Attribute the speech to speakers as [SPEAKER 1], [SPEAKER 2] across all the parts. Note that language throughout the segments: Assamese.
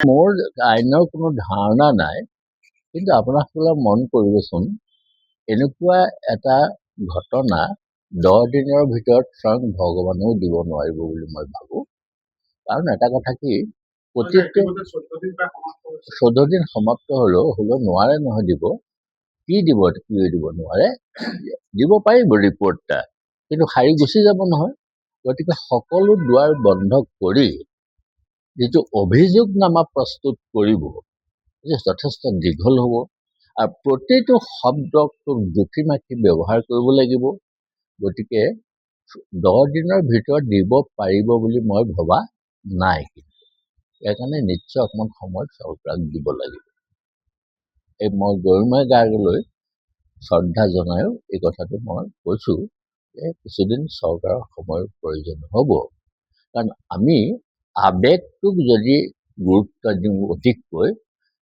[SPEAKER 1] মোৰ আইনৰ কোনো ধাৰণা নাই, কিন্তু আপোনাসকলে মন কৰিবচোন, এনেকুৱা এটা ঘটনা 10 দিনৰ ভিতৰত স্বয়ং ভগৱানেও দিব নোৱাৰিব বুলি মই ভাবোঁ। কাৰণ এটা কথা কি, প্ৰতিটো 14 দিন সমাপ্ত হ'লেও নোৱাৰে নহয় দিব। কি দিব নোৱাৰে, দিব পাৰিব ৰিপৰ্ট এটা, কিন্তু সাৰি গুচি যাব নহয়। গতিকে সকলো দুৱাৰ বন্ধ কৰি যিটো অভিযোগনামা প্ৰস্তুত কৰিব, যথেষ্ট দীঘল হ'ব আৰু প্ৰতিটো শব্দক জুখি মাখি ব্যৱহাৰ কৰিব লাগিব। গতিকে 10 দিনৰ ভিতৰত দিব পাৰিব বুলি মই ভবা নাই। সেইকাৰণে নিশ্চয় অকণমান সময় চৰকাৰক দিব লাগিব। মই গৰিমা গাৰ্গলৈ শ্ৰদ্ধা জনায়ো এই কথাটো মই কৈছোঁ যে কিছুদিন চৰকাৰৰ সময়ৰ প্ৰয়োজন হ'ব। কাৰণ আমি আৱেগটোক যদি গুৰুত্ব দিওঁ অধিককৈ,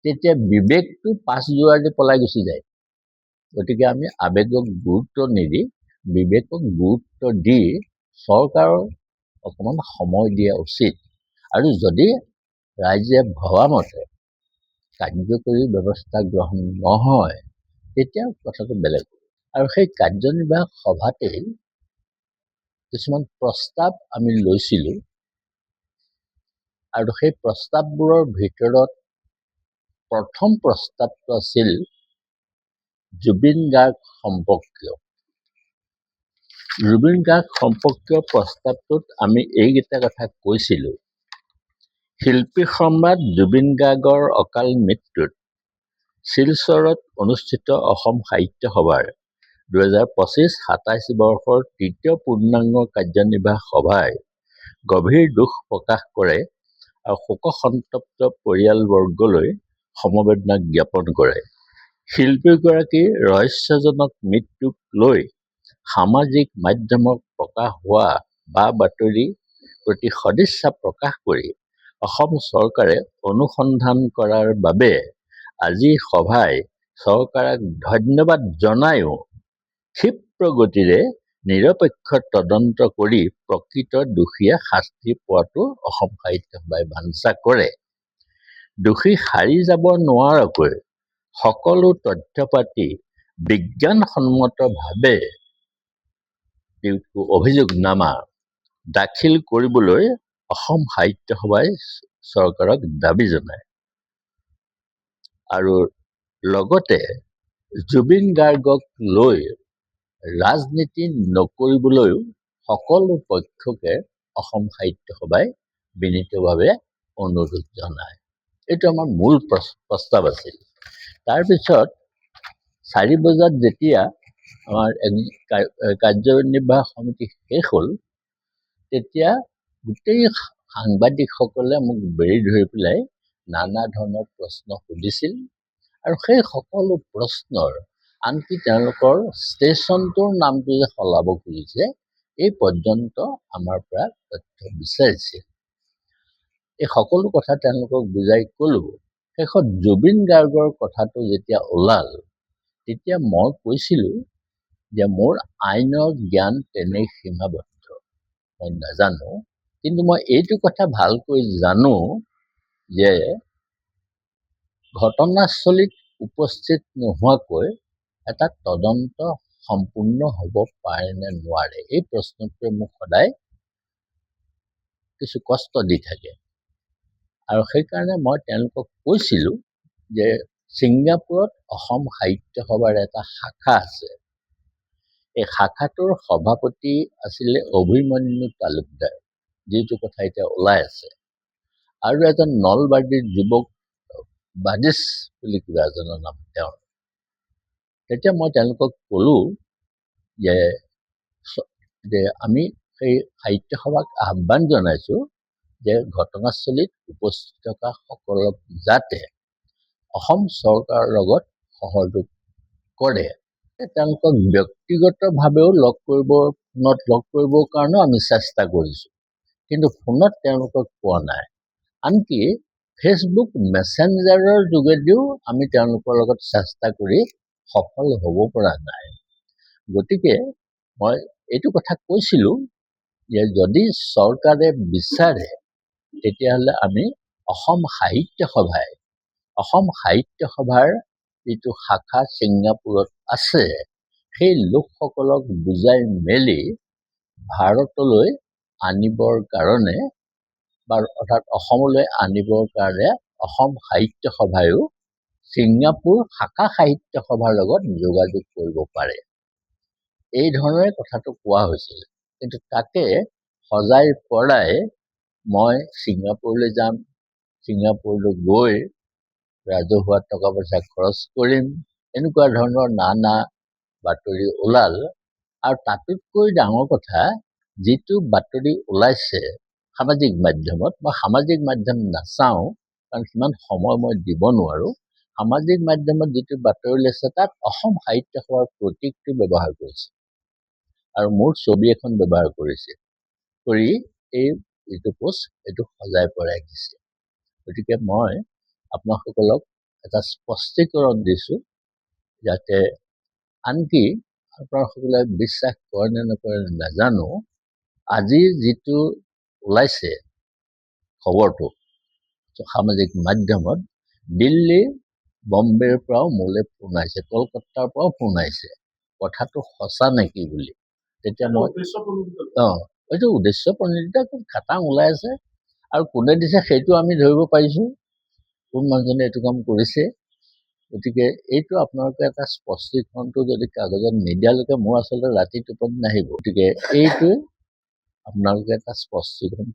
[SPEAKER 1] তেতিয়া বিবেকটো পাছ যোৱাৰ দি পলাই গুচি যায়। গতিকে আমি আৱেগক গুৰুত্ব নিদি বিবেকক গুৰুত্ব দি চৰকাৰৰ অকণমান সময় দিয়া উচিত। আৰু যদি ৰাইজে ভবা মতে কাৰ্যকৰী ব্যৱস্থা গ্ৰহণ নহয়, তেতিয়া কথাটো বেলেগ। আৰু সেই কাৰ্যনিৰ্বাহক সভাতেই কিছুমান প্ৰস্তাৱ আমি লৈছিলোঁ, আৰু সেই প্ৰস্তাৱবোৰৰ ভিতৰত প্ৰথম প্ৰস্তাৱটো আছিল জুবিন গাৰ্গ সম্পৰ্কীয়। জুবিন গাৰ্গ সম্পৰ্কীয় প্ৰস্তাৱটোত আমি এইকেইটা কথা কৈছিলোঁ। শিল্পী সম্ৰাট জুবিন গাৰ্গৰ অকাল মৃত্যুত শিলচৰত অনুষ্ঠিত অসম সাহিত্য সভাৰ 2025-27 বৰ্ষৰ তৃতীয় পূৰ্ণাংগ কাৰ্যনিৰ্বাহক সভাই গভীৰ দুখ প্ৰকাশ কৰে আৰু শোকসন্তপ্ত পৰিয়ালবৰ্গলৈ সমবেদনা জ্ঞাপন কৰে। শিল্পীগৰাকীৰ ৰহস্যজনক মৃত্যুক লৈ সামাজিক মাধ্যমত প্ৰকাশ হোৱা বা বাতৰিৰ প্ৰতি সদিচ্ছা প্ৰকাশ কৰি অসম চৰকাৰে অনুসন্ধান কৰাৰ বাবে আজি সভাই চৰকাৰক ধন্যবাদ জনায়ো ক্ষিপ্ৰ গতিৰে নিৰপেক্ষ তদন্ত কৰি প্ৰকৃত দোষীয়ে শাস্তি পোৱাটো অসম সাহিত্য সভাই বাঞ্ছা কৰে। দোষী সাৰি যাব নোৱাৰাকৈ সকলো তথ্য পাতি বিজ্ঞানসন্মতভাৱে অভিযোগনামা দাখিল কৰিবলৈ অসম সাহিত্য সভাই চৰকাৰক দাবী জনায়। আৰু লগতে জুবিন গাৰ্গক লৈ ৰাজনীতি নকৰিবলৈও সকলো পক্ষকে অসম সাহিত্য সভাই বিনীতভাৱে অনুৰোধ জনায়। এইটো আমাৰ মূল প্ৰস্তাৱ আছিল। তাৰপিছত 4 বজাত যেতিয়া আমাৰ কাৰ্যনিৰ্বাহক সমিতি শেষ হ'ল, তেতিয়া গোটেই সাংবাদিকসকলে মোক বেৰি ধৰি পেলাই নানা ধৰণৰ প্ৰশ্ন সুধিছিল, আৰু সেই সকলো প্ৰশ্নৰ আনকি তেওঁলোকৰ ষ্টেচনটোৰ নামটো যে সলাব খুজিছে, এই পৰ্যন্ত আমাৰ পৰা তথ্য বিচাৰিছে। এই সকলো কথা তেওঁলোকক বুজাই ক'লো। শেষত জুবিন গাৰ্গৰ কথাটো যেতিয়া ওলাল, তেতিয়া মই কৈছিলোঁ যে মোৰ আইনৰ জ্ঞান তেনেই সীমাবদ্ধ, মই নাজানো, কিন্তু মই এইটো কথা ভালকৈ জানো যে ঘটনাস্থলীত উপস্থিত নোহোৱাকৈ এটা তদন্ত সম্পূৰ্ণ হ'ব পাৰে নে নোৱাৰে, এই প্ৰশ্নটোৱে মোক সদায় কিছু কষ্ট দি থাকে। আৰু সেইকাৰণে মই তেওঁলোকক কৈছিলোঁ যে ছিংগাপুৰত অসম সাহিত্য সভাৰ এটা শাখা আছে। এই শাখাটোৰ সভাপতি আছিলে অভিমন্যু তালুকদাৰ, যিটো কথা এতিয়া ওলাই আছে, আৰু এজন নলবাৰীৰ যুৱক বাদিছ বুলি কিবা এজনৰ নাম তেওঁৰ। তেতিয়া মই তেওঁলোকক ক'লোঁ যে আমি সেই সাহিত্য সভাক আহ্বান জনাইছোঁ যে ঘটনাস্থলীত উপস্থিত থকা সকলক যাতে অসম চৰকাৰৰ লগত সহযোগ কৰে। তেওঁলোকক ব্যক্তিগতভাৱেও ফোনত লগ কৰিবৰ কাৰণেও আমি চেষ্টা কৰিছোঁ, কিন্তু ফোনত তেওঁলোকক পোৱা নাই। আনকি ফেচবুক মেছেঞ্জাৰৰ যোগেদিও আমি তেওঁলোকৰ লগত চেষ্টা কৰি সফল হ'ব পৰা নাই। গতিকে মই এইটো কথা কৈছিলোঁ যে যদি চৰকাৰে বিচাৰে তেতিয়াহ'লে আমি অসম সাহিত্য সভাৰ যিটো শাখা ছিংগাপুৰত আছে, সেই লোকসকলক বুজাই মেলি ভাৰতলৈ আনিবৰ কাৰণে বা অৰ্থাৎ অসমলৈ আনিবৰ কাৰণে অসম সাহিত্য সভায়ো ছিংগাপুৰ শাখা সাহিত্য সভাৰ লগত যোগাযোগ কৰিব পাৰে। এই ধৰণে কথাটো কোৱা হৈছিল। কিন্তু তাকে সজাই পৰাই মই ছিংগাপুৰলৈ যাম, ছিংগাপুৰলৈ গৈ ৰাজহুৱা টকা পইচা খৰচ কৰিম, এনেকুৱা ধৰণৰ নানা বাতৰি ওলাল। আৰু তাতোতকৈ ডাঙৰ কথা, যিটো বাতৰি ওলাইছে সামাজিক মাধ্যমত, মই সামাজিক মাধ্যম নাচাওঁ কাৰণ সিমান সময় মই দিব নোৱাৰোঁ। সামাজিক মাধ্যমত যিটো বাতৰি ওলাইছে তাত অসম সাহিত্য সভাৰ প্ৰতীকটো ব্যৱহাৰ কৰিছে আৰু মোৰ ছবি এখন ব্যৱহাৰ কৰিছে, কৰি এই যিটো পোষ্ট এইটো সজাই পৰাই দিছে। গতিকে মই আপোনাসকলক এটা স্পষ্টীকৰণ দিছোঁ, যাতে আনকি আপোনাসকলে বিশ্বাস কৰে নে নকৰে নাজানো, আজি যিটো ওলাইছে খবৰটো সামাজিক মাধ্যমত, দিল্লী বম্বেৰ পৰাও মোলৈ ফোন আহিছে, কলকাতাৰ পৰাও ফোন আহিছে, কথাটো সঁচা নেকি বুলি। তেতিয়া মই এইটো উদ্দেশ্য প্ৰণোদিত খাটাং ওলাই আছে, আৰু কোনে দিছে সেইটো আমি ধৰিব পাৰিছোঁ, কোন মানুহজনে এইটো কাম কৰিছে। গতিকে এইটো আপোনালোকে এটা স্পষ্টীকৰণটো যদি কাগজত নিদিয়ালৈকে মোৰ আচলতে ৰাতি টোপনি নাহিব। গতিকে এইটো আপোনালোকে এটা স্পষ্টীকৰণ